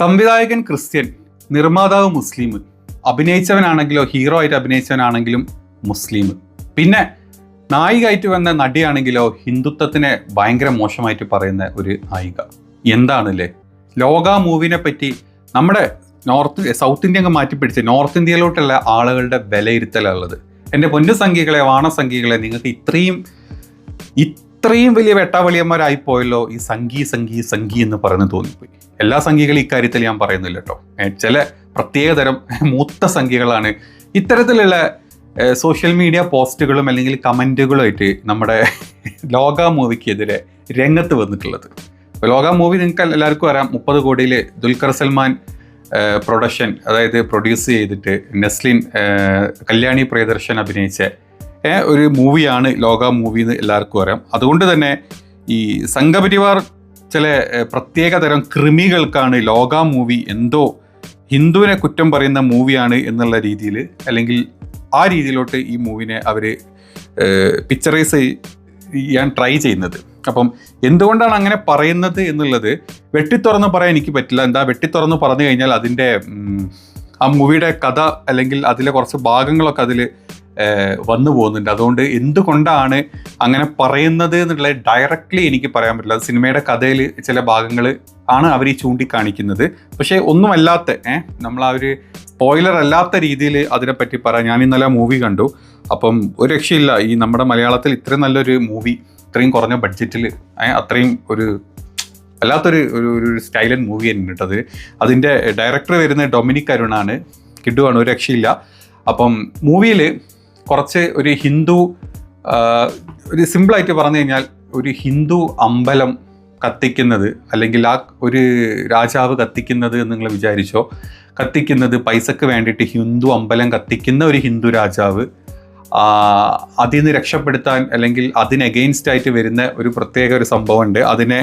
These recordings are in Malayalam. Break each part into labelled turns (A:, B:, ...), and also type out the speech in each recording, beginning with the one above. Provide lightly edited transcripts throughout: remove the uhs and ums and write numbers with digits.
A: സംവിധായകൻ ക്രിസ്ത്യൻ, നിർമ്മാതാവ് മുസ്ലിം, അഭിനയിച്ചവനാണെങ്കിലോ ഹീറോ ആയിട്ട് അഭിനയിച്ചവനാണെങ്കിലും മുസ്ലിം, പിന്നെ നായികയായിട്ട് വന്ന നടിയാണെങ്കിലോ ഹിന്ദുത്വത്തിനെ ഭയങ്കര മോശമായിട്ട് പറയുന്ന ഒരു നായിക. എന്താണല്ലേ ലോക മൂവിനെ പറ്റി നമ്മുടെ സൗത്ത് ഇന്ത്യ അങ്ങ് മാറ്റിപ്പിടിച്ച് നോർത്ത് ഇന്ത്യയിലോട്ടുള്ള ആളുകളുടെ വിലയിരുത്തലുള്ളത്. എൻ്റെ പൊന്നു സംഖ്യകളെ, വാണസംഖ്യകളെ, നിങ്ങൾക്ക് ഇത്രയും വലിയ വെട്ടാവളിയന്മാരായി പോയല്ലോ ഈ സംഘി എന്ന് പറയുന്നത് തോന്നിപ്പോയി. എല്ലാ സംഖ്യകളും ഇക്കാര്യത്തിൽ ഞാൻ പറയുന്നില്ല കേട്ടോ. ചില പ്രത്യേകതരം മൂത്ത സംഖ്യകളാണ് ഇത്തരത്തിലുള്ള സോഷ്യൽ മീഡിയ പോസ്റ്റുകളും അല്ലെങ്കിൽ കമൻറ്റുകളുമായിട്ട് നമ്മുടെ ലോക മൂവിക്കെതിരെ രംഗത്ത് വന്നിട്ടുള്ളത്. അപ്പോൾ ലോക മൂവി നിങ്ങൾക്ക് എല്ലാവർക്കും അറിയാം, 30 കോടിയിൽ ദുൽഖർ സൽമാൻ പ്രൊഡക്ഷൻ, അതായത് പ്രൊഡ്യൂസ് ചെയ്തിട്ട് നെസ്ലിൻ കല്യാണി പ്രിയദർശൻ അഭിനയിച്ച ഒരു മൂവിയാണ് ലോക മൂവി എന്ന് എല്ലാവർക്കും അറിയാം. അതുകൊണ്ട് തന്നെ ഈ സംഘപരിവാർ ചില പ്രത്യേകതരം കൃമികൾക്കാണ് ലോക മൂവി എന്തോ ഹിന്ദുവിനെ കുറ്റം പറയുന്ന മൂവിയാണ് എന്നുള്ള രീതിയിൽ, അല്ലെങ്കിൽ ആ രീതിയിലോട്ട് ഈ മൂവിനെ അവർ പിക്ചറൈസ് ചെയ്യാൻ ട്രൈ ചെയ്യുന്നത്. അപ്പം എന്തുകൊണ്ടാണ് അങ്ങനെ പറയുന്നത് എന്നുള്ളത് വെട്ടിത്തുറന്ന് പറയാൻ എനിക്ക് പറ്റില്ല. എന്താ വെട്ടിത്തുറന്ന് പറഞ്ഞു കഴിഞ്ഞാൽ അതിൻ്റെ ആ മൂവിയുടെ കഥ അല്ലെങ്കിൽ അതിലെ കുറച്ച് ഭാഗങ്ങളൊക്കെ അതിൽ വന്നു പോകുന്നുണ്ട്. അതുകൊണ്ട് എന്തുകൊണ്ടാണ് അങ്ങനെ പറയുന്നത് എന്നുള്ളത് ഡയറക്റ്റ്ലി എനിക്ക് പറയാൻ പറ്റില്ല. അത് സിനിമയുടെ കഥയിൽ ചില ഭാഗങ്ങൾ ആണ് അവർ ഈ ചൂണ്ടിക്കാണിക്കുന്നത്. പക്ഷേ ഒന്നുമല്ലാത്ത നമ്മൾ ആ ഒരു സ്പോയിലർ അല്ലാത്ത രീതിയിൽ അതിനെപ്പറ്റി പറയാം. ഞാൻ ഇന്നലെ മൂവി കണ്ടു. അപ്പം ഒരു രക്ഷയില്ല. ഈ നമ്മുടെ മലയാളത്തിൽ ഇത്രയും നല്ലൊരു മൂവി, ഇത്രയും കുറഞ്ഞ ബഡ്ജറ്റിൽ അത്രയും ഒരു വല്ലാത്തൊരു ഒരു സ്റ്റൈലൻ മൂവി തന്നെ ഇട്ടത്. അതിൻ്റെ ഡയറക്ടർ വരുന്നത് ഡൊമിനിക് അരുണാണ്. കിഡുവാണ്, ഒരു രക്ഷയില്ല. അപ്പം മൂവിയിൽ കുറച്ച് ഒരു ഹിന്ദു, ഒരു സിമ്പിളായിട്ട് പറഞ്ഞു കഴിഞ്ഞാൽ ഒരു ഹിന്ദു അമ്പലം കത്തിക്കുന്നത്, അല്ലെങ്കിൽ ആ ഒരു രാജാവ് കത്തിക്കുന്നത് എന്ന് നിങ്ങൾ വിചാരിച്ചോ, കത്തിക്കുന്നത് പൈസക്ക് വേണ്ടിയിട്ട് ഹിന്ദു അമ്പലം കത്തിക്കുന്ന ഒരു ഹിന്ദു രാജാവ് അതിൽ നിന്ന് രക്ഷപ്പെടുത്താൻ അല്ലെങ്കിൽ അതിന് എഗെയിൻസ്റ്റ് ആയിട്ട് വരുന്ന ഒരു പ്രത്യേക ഒരു സംഭവമുണ്ട്. അതിനെ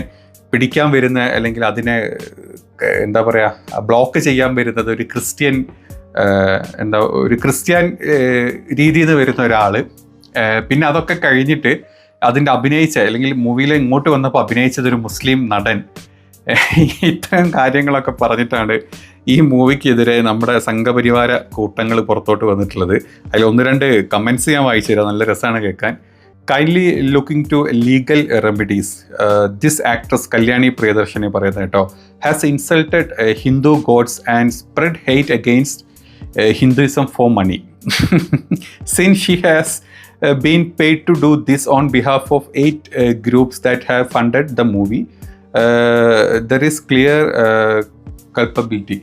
A: പിടിക്കാൻ വരുന്ന അല്ലെങ്കിൽ അതിനെ എന്താ പറയുക ബ്ലോക്ക് ചെയ്യാൻ വരുന്നത് ഒരു ക്രിസ്ത്യൻ രീതിയിൽ നിന്ന് വരുന്ന ഒരാൾ. പിന്നെ അതൊക്കെ കഴിഞ്ഞിട്ട് അതിൻ്റെ അഭിനയിച്ച അല്ലെങ്കിൽ മൂവിയിൽ ഇങ്ങോട്ട് വന്നപ്പോൾ അഭിനയിച്ചതൊരു മുസ്ലിം നടൻ. ഇത്തരം കാര്യങ്ങളൊക്കെ പറഞ്ഞിട്ടാണ് ഈ മൂവിക്കെതിരെ നമ്മുടെ സംഘപരിവാര കൂട്ടങ്ങൾ പുറത്തോട്ട് വന്നിട്ടുള്ളത്. അതിൽ 1-2 കമൻറ്റ്സ് ഞാൻ വായിച്ചു തരാം, നല്ല രസമാണ് കേൾക്കാൻ. Kindly looking to legal remedies. This actress Kalyani പ്രിയദർശനെ പറയുന്നത് കേട്ടോ, has insulted Hindu gods and spread hate against Hinduism for money. Since she has been paid to do this on behalf of 8 groups that have funded the movie, there is clear culpability.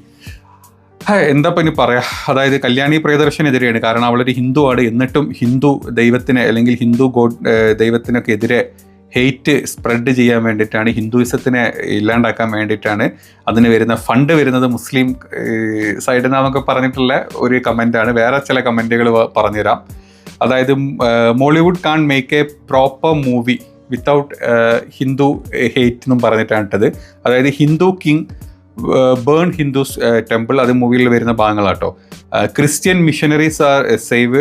A: എന്താ ഇനി പറയാ, അതായത് കല്യാണി പ്രിയദർശനെതിരെയാണ്. കാരണം അവളൊരു ഹിന്ദു ആണ്, എന്നിട്ടും ഹിന്ദു ദൈവത്തിന് അല്ലെങ്കിൽ ഹിന്ദു ദൈവത്തിനൊക്കെ എതിരെ ഹെയ്റ്റ് സ്പ്രെഡ് ചെയ്യാൻ വേണ്ടിയിട്ടാണ്, ഹിന്ദുയിസത്തിനെ ഇല്ലാണ്ടാക്കാൻ വേണ്ടിയിട്ടാണ് അതിന് വരുന്ന ഫണ്ട് വരുന്നത് മുസ്ലിം സൈഡിൽ നിന്നൊക്കെ പറഞ്ഞിട്ടുള്ള ഒരു കമൻറ്റാണ്. വേറെ ചില കമൻറ്റുകൾ പറഞ്ഞുതരാം. അതായത് Mollywood can make a proper movie without Hindu hate എന്നും പറഞ്ഞിട്ടാണ് ഇട്ടത്. അതായത് Hindu king burn Hindus temple, അത് മൂവിയിൽ വരുന്ന ഭാഗങ്ങളാട്ടോ. ക്രിസ്ത്യൻ മിഷനറീസ് ആർ സേവ്,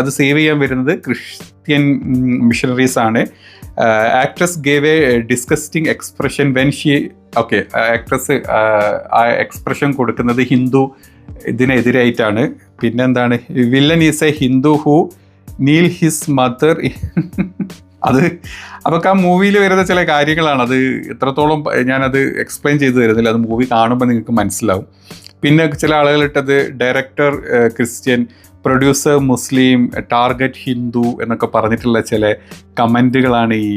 A: അത് സേവ് ചെയ്യാൻ വരുന്നത് ക്രിസ്ത്യൻ മിഷനറീസ് ആണ്. Actress gave a disgusting expression when she, okay, actress ആ എക്സ്പ്രഷൻ കൊടുക്കുന്നത് ഹിന്ദു ഇതിനെതിരായിട്ടാണ്. പിന്നെന്താണ്, villain is a Hindu who kneel his mother. അത് അതൊക്കെ ആ മൂവിയിൽ വരുന്ന ചില കാര്യങ്ങളാണ്. അത് എത്രത്തോളം ഞാനത് എക്സ്പ്ലെയിൻ ചെയ്തു തരുന്നില്ല, അത് മൂവി കാണുമ്പോൾ നിങ്ങൾക്ക് മനസ്സിലാവും. പിന്നെ ചില ആളുകളിട്ടത് ഡയറക്ടർ ക്രിസ്ത്യൻ, പ്രൊഡ്യൂസർ മുസ്ലിം, ടാർഗറ്റ് ഹിന്ദു എന്നൊക്കെ പറഞ്ഞിട്ടുള്ള ചില കമൻറ്റുകളാണ് ഈ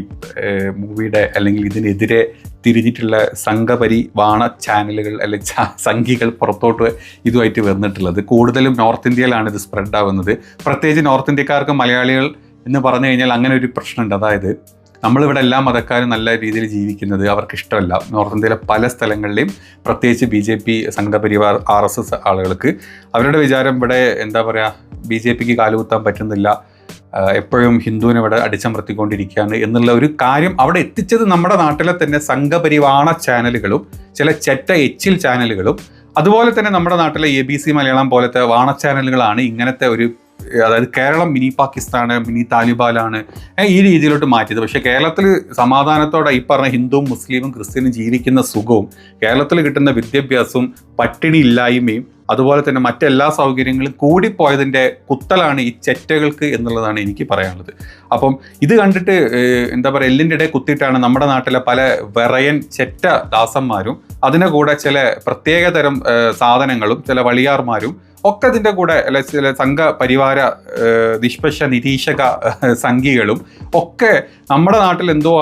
A: മൂവിയുടെ അല്ലെങ്കിൽ ഇതിനെതിരെ തിരിഞ്ഞിട്ടുള്ള സംഘപരിവാണ ചാനലുകൾ അല്ലെങ്കിൽ സംഘികൾ പുറത്തോട്ട് ഇതുമായിട്ട് വന്നിട്ടുള്ളത്. കൂടുതലും നോർത്ത് ഇന്ത്യയിലാണ് ഇത് സ്പ്രെഡ് ആവുന്നത്. പ്രത്യേകിച്ച് നോർത്ത് ഇന്ത്യക്കാർക്ക് മലയാളികൾ എന്ന് പറഞ്ഞു കഴിഞ്ഞാൽ അങ്ങനെ ഒരു പ്രശ്നമുണ്ട്. അതായത് നമ്മളിവിടെ എല്ലാ മതക്കാരും നല്ല രീതിയിൽ ജീവിക്കുന്നത് അവർക്ക് ഇഷ്ടമല്ല. നോർത്ത് ഇന്ത്യയിലെ പല സ്ഥലങ്ങളിലെയും പ്രത്യേകിച്ച് BJP, സംഘപരിവാർ, RSS ആളുകൾക്ക് അവരുടെ വിചാരം ഇവിടെ എന്താ പറയുക, BJPക്ക് കാലുകുത്താൻ പറ്റുന്നില്ല, എപ്പോഴും ഹിന്ദുവിനെ ഇവിടെ അടിച്ചമർത്തിക്കൊണ്ടിരിക്കുകയാണ് എന്നുള്ള ഒരു കാര്യം അവിടെ എത്തിച്ചത് നമ്മുടെ നാട്ടിലെ തന്നെ സംഘപരിവാണ ചാനലുകളും ചില ചെറ്റ എച്ചിൽ ചാനലുകളും അതുപോലെ തന്നെ നമ്മുടെ നാട്ടിലെ ABC മലയാളം പോലത്തെ വാണ ചാനലുകളാണ് ഇങ്ങനത്തെ ഒരു അതായത് കേരളം മിനി പാകിസ്ഥാന്, മിനി താലിബാനാണ് ഈ രീതിയിലോട്ട് മാറ്റിയത്. പക്ഷേ കേരളത്തിൽ സമാധാനത്തോടെ ഈ പറഞ്ഞ ഹിന്ദുവും മുസ്ലിമും ക്രിസ്ത്യനും ജീവിക്കുന്ന സുഖവും കേരളത്തിൽ കിട്ടുന്ന വിദ്യാഭ്യാസവും പട്ടിണി ഇല്ലായ്മയും അതുപോലെ തന്നെ മറ്റെല്ലാ സൗകര്യങ്ങളും കൂടിപ്പോയതിൻ്റെ കുത്തലാണ് ഈ ചെറ്റകൾക്ക് എന്നുള്ളതാണ് എനിക്ക് പറയാനുള്ളത്. അപ്പം ഇത് കണ്ടിട്ട് എന്താ പറയുക, എല്ലിൻ്റെ ഇടയിൽ കുത്തിയിട്ടാണ് നമ്മുടെ നാട്ടിലെ പല വിറയൻ ചെറ്റ ദാസന്മാരും അതിൻ്റെ കൂടെ ചില പ്രത്യേകതരം സാധനങ്ങളും ചില വളിയാർമാരും ഒക്കെ അതിൻ്റെ കൂടെ അല്ലെ ചില സംഘ പരിവാര നിഷ്പക്ഷ നിരീക്ഷക സംഘികളും ഒക്കെ നമ്മുടെ നാട്ടിൽ എന്തോ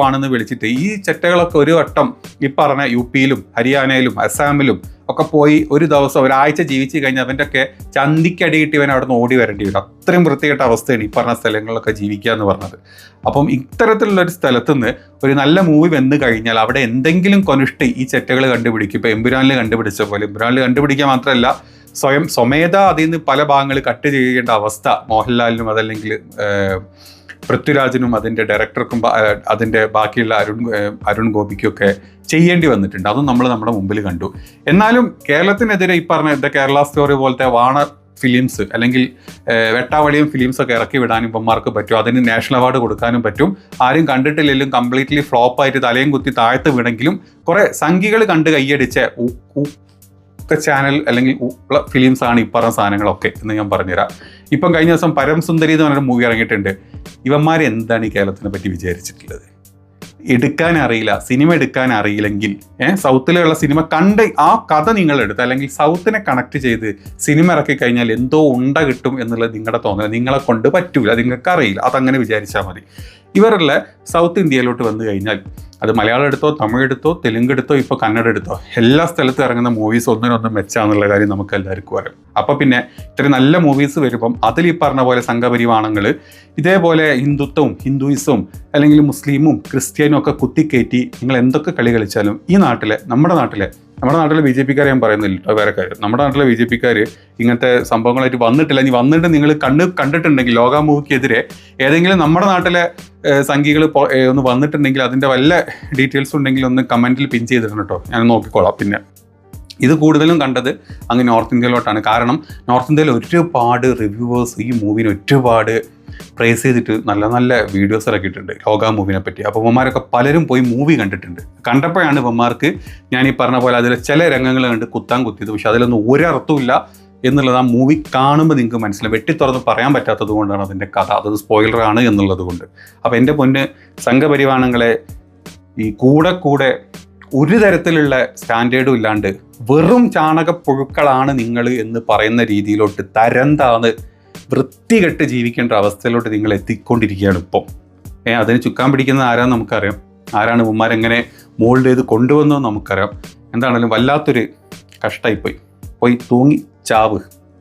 A: ആണെന്ന് വിളിച്ചിട്ട് ഈ ചെറ്റകളൊക്കെ ഒരു വട്ടം ഈ പറഞ്ഞ യുപിയിലും ഹരിയാനയിലും അസാമിലും ഒക്കെ പോയി ഒരു ദിവസം ഒരാഴ്ച ജീവിച്ച് കഴിഞ്ഞാൽ അവൻ്റെ ഒക്കെ ചന്തിക്കടിയിട്ട് ഇവൻ അവിടെ നിന്ന് ഓടി വരേണ്ടി വരും. അത്രയും വൃത്തികെട്ട അവസ്ഥയാണ് ഈ പറഞ്ഞ സ്ഥലങ്ങളിലൊക്കെ ജീവിക്കുക എന്ന് പറഞ്ഞത്. അപ്പം ഇത്തരത്തിലുള്ളൊരു സ്ഥലത്തുനിന്ന് ഒരു നല്ല മൂവി വന്നു കഴിഞ്ഞാൽ അവിടെ എന്തെങ്കിലും കൊനിഷ്ടി ഈ ചെറ്റകൾ കണ്ടുപിടിക്കും. ഇപ്പോൾ എമ്പുരാനിൽ കണ്ടുപിടിച്ച പോലെ എമ്പുരാനിൽ കണ്ടുപിടിക്കുക മാത്രമല്ല സ്വമേധ അതിൽ നിന്ന് പല ഭാഗങ്ങൾ കട്ട് ചെയ്യേണ്ട അവസ്ഥ മോഹൻലാലിനും അതല്ലെങ്കിൽ പൃഥ്വിരാജിനും അതിൻ്റെ ഡയറക്ടർക്കും അതിൻ്റെ ബാക്കിയുള്ള അരുൺ ഗോപിക്കൊക്കെ ചെയ്യേണ്ടി വന്നിട്ടുണ്ട്. അതും നമ്മൾ നമ്മുടെ മുമ്പിൽ കണ്ടു. എന്നാലും കേരളത്തിനെതിരെ ഈ പറഞ്ഞ ദ കേരള സ്റ്റോറി പോലത്തെ വാണ ഫിലിംസ് അല്ലെങ്കിൽ വെട്ടാവളിയും ഫിലിംസൊക്കെ ഇറക്കി വിടാനും ഇവന്മാർക്ക് പറ്റും. അതിന് നാഷണൽ അവാർഡ് കൊടുക്കാനും പറ്റും. ആരും കണ്ടിട്ടില്ലെങ്കിലും കംപ്ലീറ്റ്ലി ഫ്ലോപ്പായിട്ട് തലയും കുത്തി താഴത്ത് വീണെങ്കിലും കുറേ സംഖ്യകൾ കണ്ട് കൈയടിച്ച ചാനൽ അല്ലെങ്കിൽ ഫിലിംസാണ് ഈ പറഞ്ഞ സാധനങ്ങളൊക്കെ എന്ന് ഞാൻ പറഞ്ഞുതരാം. ഇപ്പം കഴിഞ്ഞ ദിവസം പരം സുന്ദരി എന്ന് പറഞ്ഞൊരു മൂവി ഇറങ്ങിയിട്ടുണ്ട്. ഇവന്മാർ എന്താണ് ഈ കേരളത്തിനെ പറ്റി വിചാരിച്ചിട്ടുള്ളത്? എടുക്കാൻ അറിയില്ല, സിനിമ എടുക്കാൻ അറിയില്ലെങ്കിൽ സൗത്തിലുള്ള സിനിമ കണ്ട് ആ കഥ നിങ്ങൾ എടുത്ത് അല്ലെങ്കിൽ സൗത്തിനെ കണക്ട് ചെയ്ത് സിനിമ ഇറക്കി കഴിഞ്ഞാൽ എന്തോ ഉണ്ട കിട്ടും എന്നുള്ളത് നിങ്ങളുടെ തോന്നൽ. നിങ്ങളെ കൊണ്ട് പറ്റൂല, നിങ്ങൾക്ക് അറിയില്ല, അതങ്ങനെ വിചാരിച്ചാൽ മതി. ഇവരുടെ സൗത്ത് ഇന്ത്യയിലോട്ട് വന്നു കഴിഞ്ഞാൽ അത് മലയാളം എടുത്തോ തമിഴ് എടുത്തോ തെലുങ്ക് എടുത്തോ ഇപ്പോൾ കന്നഡ എടുത്തോ എല്ലാ സ്ഥലത്തും ഇറങ്ങുന്ന മൂവീസ് ഒന്നിനൊന്നും മെച്ചാന്നുള്ള കാര്യം നമുക്ക് എല്ലാവർക്കും അറിയാം. അപ്പോൾ പിന്നെ ഇത്രയും നല്ല മൂവീസ് വരുമ്പം അതിൽ ഈ പറഞ്ഞ പോലെ സംഘപരിവാണങ്ങൾ ഇതേപോലെ ഹിന്ദുയിസവും അല്ലെങ്കിൽ മുസ്ലിമും ക്രിസ്ത്യാനും ഒക്കെ കുത്തിക്കയറ്റി നിങ്ങൾ എന്തൊക്കെ കളി കളിച്ചാലും ഈ നമ്മുടെ നാട്ടിലെ BJP-ക്കാരെ ഞാൻ പറയുന്നില്ല, വേറെ കാര്യം. നമ്മുടെ നാട്ടിലെ BJP-ക്കാർ ഇങ്ങനത്തെ സംഭവങ്ങളായിട്ട് വന്നിട്ടില്ല. ഇനി വന്നിട്ട് നിങ്ങൾ കണ്ടിട്ടുണ്ടെങ്കിൽ ലോക മൂവിക്കെതിരെ ഏതെങ്കിലും നമ്മുടെ നാട്ടിലെ സംഘികൾ ഒന്ന് വന്നിട്ടുണ്ടെങ്കിൽ അതിൻ്റെ വല്ല ഡീറ്റെയിൽസ് ഉണ്ടെങ്കിൽ ഒന്ന് കമൻറ്റിൽ പിൻ ചെയ്തിട്ടുണ്ട് കേട്ടോ, ഞാൻ നോക്കിക്കോളാം. പിന്നെ ഇത് കൂടുതലും കണ്ടത് അങ്ങ് നോർത്ത് ഇന്ത്യയിലോട്ടാണ്. കാരണം നോർത്ത് ഇന്ത്യയിൽ ഒരുപാട് റിവ്യൂവേഴ്സ് ഈ മൂവിനെ ഒരുപാട് പ്രൈസ് ചെയ്തിട്ട് നല്ല നല്ല വീഡിയോസ് ഇറക്കിയിട്ടുണ്ട് ലോക മൂവിനെ പറ്റി. അപ്പോൾ ഇവന്മാരൊക്കെ പലരും പോയി മൂവി കണ്ടിട്ടുണ്ട്. കണ്ടപ്പോഴാണ് ഇവന്മാർക്ക് ഞാൻ ഈ പറഞ്ഞ പോലെ അതിൽ ചില രംഗങ്ങൾ കണ്ട് കുത്തിയത്. പക്ഷെ അതിലൊന്നും ഒരർത്ഥമില്ല എന്നുള്ളത് ആ മൂവി കാണുമ്പോൾ നിങ്ങൾക്ക് മനസ്സിലാവും. വെട്ടിത്തുറന്ന് പറയാൻ പറ്റാത്തത് കൊണ്ടാണ് അതിൻ്റെ കഥ, അത് സ്പോയിലറാണ് എന്നുള്ളത് കൊണ്ട്. അപ്പോൾ എൻ്റെ പൊന്ന് സംഘപരിവാണങ്ങളെ ഈ കൂടെ ഒരു തരത്തിലുള്ള സ്റ്റാൻഡേർഡും ഇല്ലാണ്ട് വെറും ചാണകപ്പുഴുക്കളാണ് നിങ്ങൾ എന്ന് പറയുന്ന രീതിയിലോട്ട് തരംതാന്ന് വൃത്തികെട്ട് ജീവിക്കേണ്ട അവസ്ഥയിലോട്ട് നിങ്ങൾ എത്തിക്കൊണ്ടിരിക്കുകയാണ് ഇപ്പം. അതിന് ചുക്കാൻ പിടിക്കുന്ന ആരാന്ന് നമുക്കറിയാം, ആരാണ് ഉമ്മാരെങ്ങനെ മോൾഡ് ചെയ്ത് കൊണ്ടുവന്നതെന്ന് നമുക്കറിയാം. എന്താണെങ്കിലും വല്ലാത്തൊരു കഷ്ടമായിപ്പോയി. പോയി തൂങ്ങി ചാവ്.